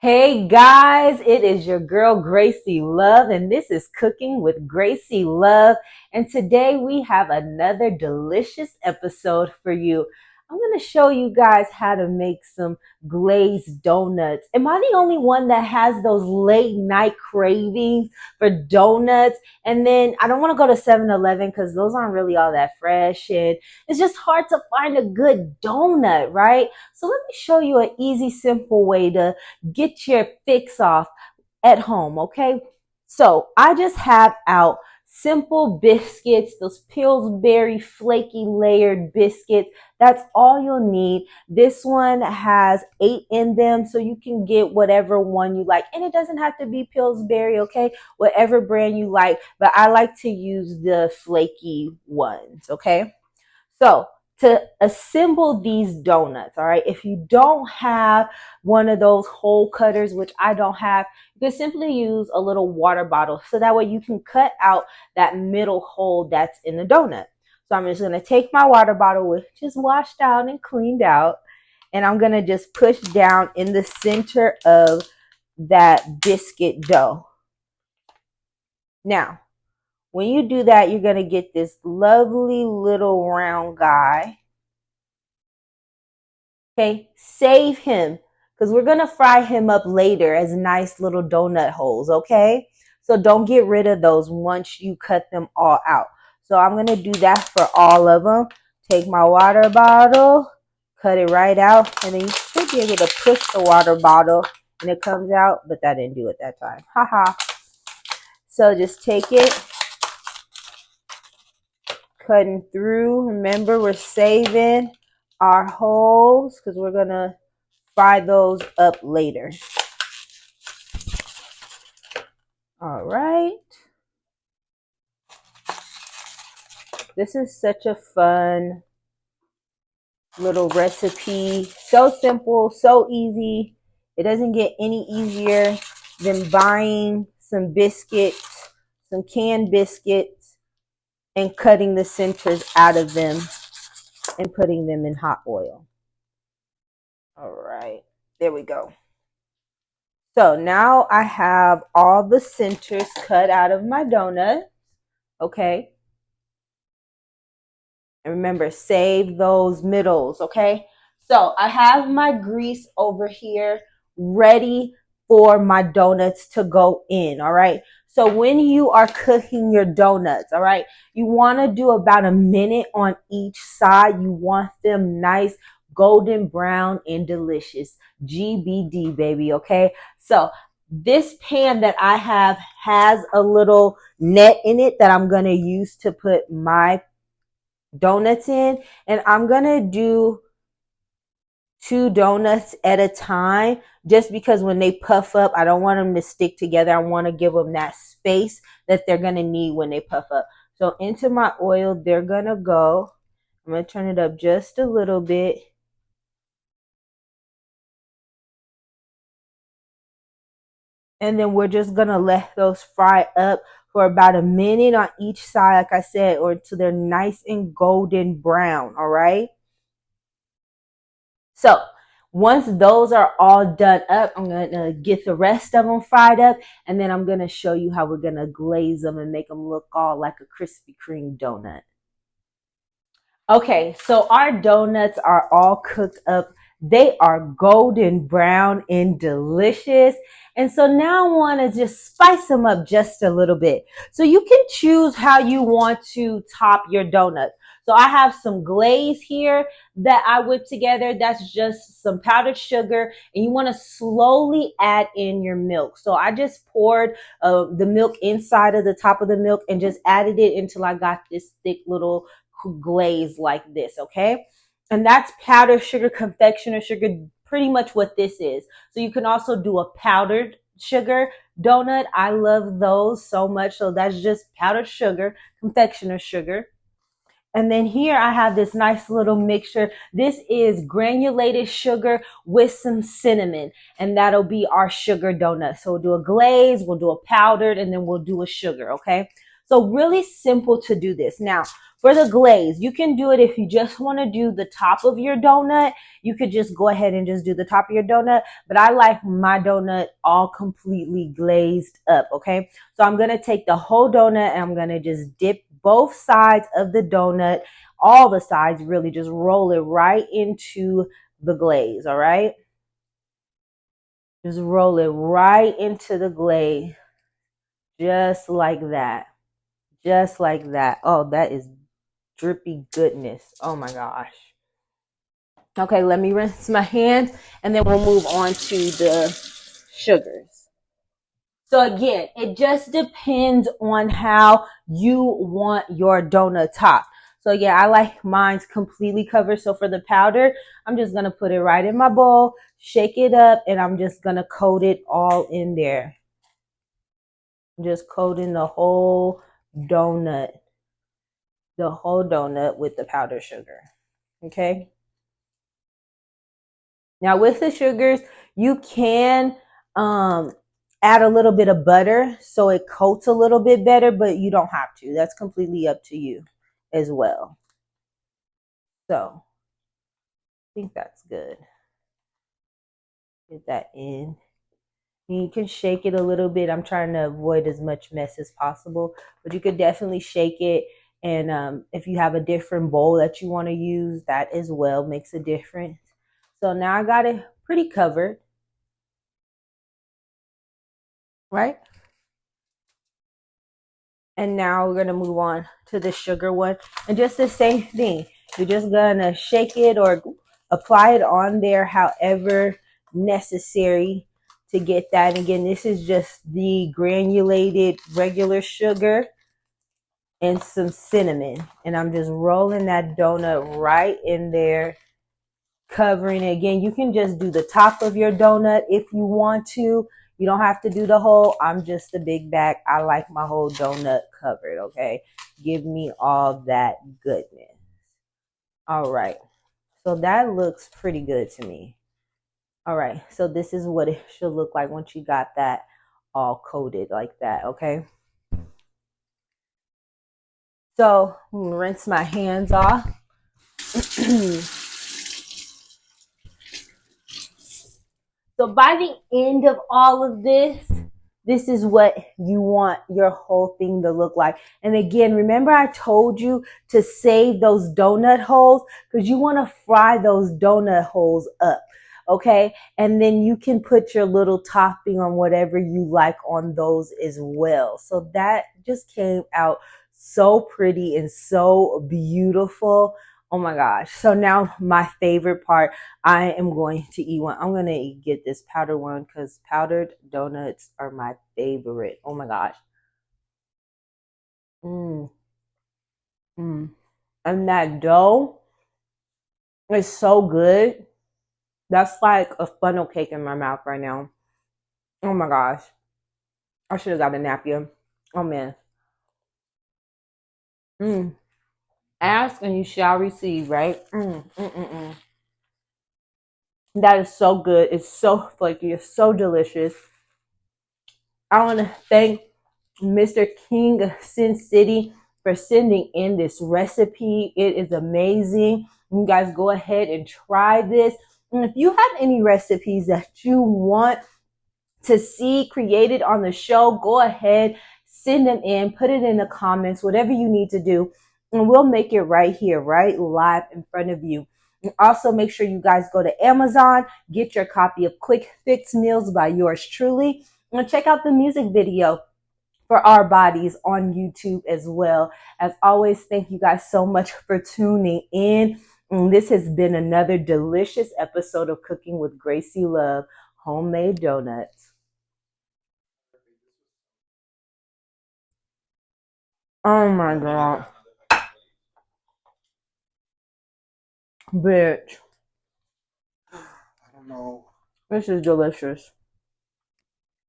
Hey guys, it is your girl Gracie Love, and this is Cooking with Gracie Love. And today we have another delicious episode for you. I'm going to show you guys how to make some glazed donuts. Am I the only one that has those late night cravings for donuts? And then I don't want to go to 7-Eleven because those aren't really all that fresh, and it's just hard to find a good donut, right? So let me show you an easy, simple way to get your fix off at home, okay? So I just have out simple biscuits, those Pillsbury flaky layered biscuits. That's all you'll need. This one has 8 in them, so you can get whatever one you like. And it doesn't have to be Pillsbury, okay? Whatever brand you like, but I like to use the flaky ones, okay? So to assemble these donuts, all right, if you don't have one of those hole cutters, which I don't have, you can simply use a little water bottle. So that way you can cut out that middle hole that's in the donut. So I'm just going to take my water bottle, which is washed out and cleaned out, and I'm going to just push down in the center of that biscuit dough. Now, when you do that, you're going to get this lovely little round guy. Okay, save him because we're going to fry him up later as nice little donut holes, okay? So don't get rid of those once you cut them all out. So I'm going to do that for all of them. Take my water bottle, cut it right out, and then you should be able to push the water bottle and it comes out, but that didn't do it that time. Haha. So just take it. Cutting through. Remember, we're saving our holes because we're gonna fry those up later. All right. This is such a fun little recipe. So simple, so easy. It doesn't get any easier than buying some biscuits, some canned biscuits, and cutting the centers out of them and putting them in hot oil. All right, there we go. So now I have all the centers cut out of my donut, okay? And remember, save those middles, okay? So I have my grease over here ready for my donuts to go in, all right? So when you are cooking your donuts, all right, you want to do about a minute on each side. You want them nice, golden brown and delicious. GBD, baby, okay? So this pan that I have has a little net in it that I'm going to use to put my donuts in, and I'm going to do 2 donuts at a time just because when they puff up, I don't want them to stick together. I want to give them that space that they're going to need when they puff up. So into my oil, they're going to go. I'm going to turn it up just a little bit. And then we're just going to let those fry up for about a minute on each side, like I said, or until they're nice and golden brown, all right? So once those are all done up, I'm going to get the rest of them fried up, and then I'm going to show you how we're going to glaze them and make them look all like a Krispy Kreme donut. Okay, so our donuts are all cooked up. They are golden brown and delicious. And so now I want to just spice them up just a little bit. So you can choose how you want to top your donut. So I have some glaze here that I whipped together. That's just some powdered sugar, and you want to slowly add in your milk. So I just poured the milk inside of the top of the milk and just added it until I got this thick little glaze like this, okay? And that's powdered sugar, confectioner sugar, pretty much what this is. So you can also do a powdered sugar donut. I love those so much. So that's just powdered sugar, confectioner sugar. And then here I have this nice little mixture. This is granulated sugar with some cinnamon, and that'll be our sugar donut. So we'll do a glaze, we'll do a powdered, and then we'll do a sugar, okay? So really simple to do this. Now, For the glaze, you can do it if you just want to do the top of your donut. You could just go ahead and just do the top of your donut. But I like my donut all completely glazed up, okay? So I'm going to take the whole donut and I'm going to just dip both sides of the donut, all the sides, really just roll it right into the glaze, all right? Just roll it right into the glaze, just like that. Just like that. Oh, that is drippy goodness. Oh my gosh. Okay, let me rinse my hands and then we'll move on to the sugars. So again, it just depends on how you want your donut topped. So yeah, I like mine's completely covered. So for the powder, I'm just going to put it right in my bowl, shake it up, and I'm just going to coat it all in there. Just coating the whole donut with the powdered sugar. Okay. Now with the sugars, you can add a little bit of butter so it coats a little bit better, but you don't have to. That's completely up to you as well. So I think that's good. Get that in. You can shake it a little bit. I'm trying to avoid as much mess as possible, but you could definitely shake it. And if you have a different bowl that you want to use, that as well makes a difference. So now I got it pretty covered, right? And now we're going to move on to the sugar one. And just the same thing. You're just going to shake it or apply it on there however necessary to get that. And again, this is just the granulated regular sugar and some cinnamon. And I'm just rolling that donut right in there, covering it. Again, you can just do the top of your donut if you want to. You don't have to do the whole. I'm just a big bag. I like my whole donut covered, okay? Give me all that goodness. All right. So that looks pretty good to me. All right. So this is what it should look like once you got that all coated like that, okay? So I'm going to rinse my hands off. So by the end of all of this is what you want your whole thing to look like. And again, remember I told you to save those donut holes because you want to fry those donut holes up. Okay. And then you can put your little topping on whatever you like on those as well. So that just came out so pretty and so beautiful. Oh my gosh. So now my favorite part, I am going to eat one. I'm going to get this powdered one because powdered donuts are my favorite. Oh my gosh. Mm. Mm. And that dough is so good. That's like a funnel cake in my mouth right now. Oh my gosh. I should have got a napkin. Oh man. Mm. Ask and you shall receive, right? That is so good. It's so flaky. It's so delicious. I want to thank Mr. King of Sin City for sending in this recipe. It is amazing. You guys go ahead and try this. And if you have any recipes that you want to see created on the show, go ahead, send them in, put it in the comments, whatever you need to do. And we'll make it right here, right live in front of you. And also make sure you guys go to Amazon, get your copy of Quick Fix Meals by yours truly, and check out the music video for Our Bodies on YouTube as well. As always, thank you guys so much for tuning in. And this has been another delicious episode of Cooking with Gracie Love, Homemade Donuts. Oh my God. Bitch. I don't know. This is delicious.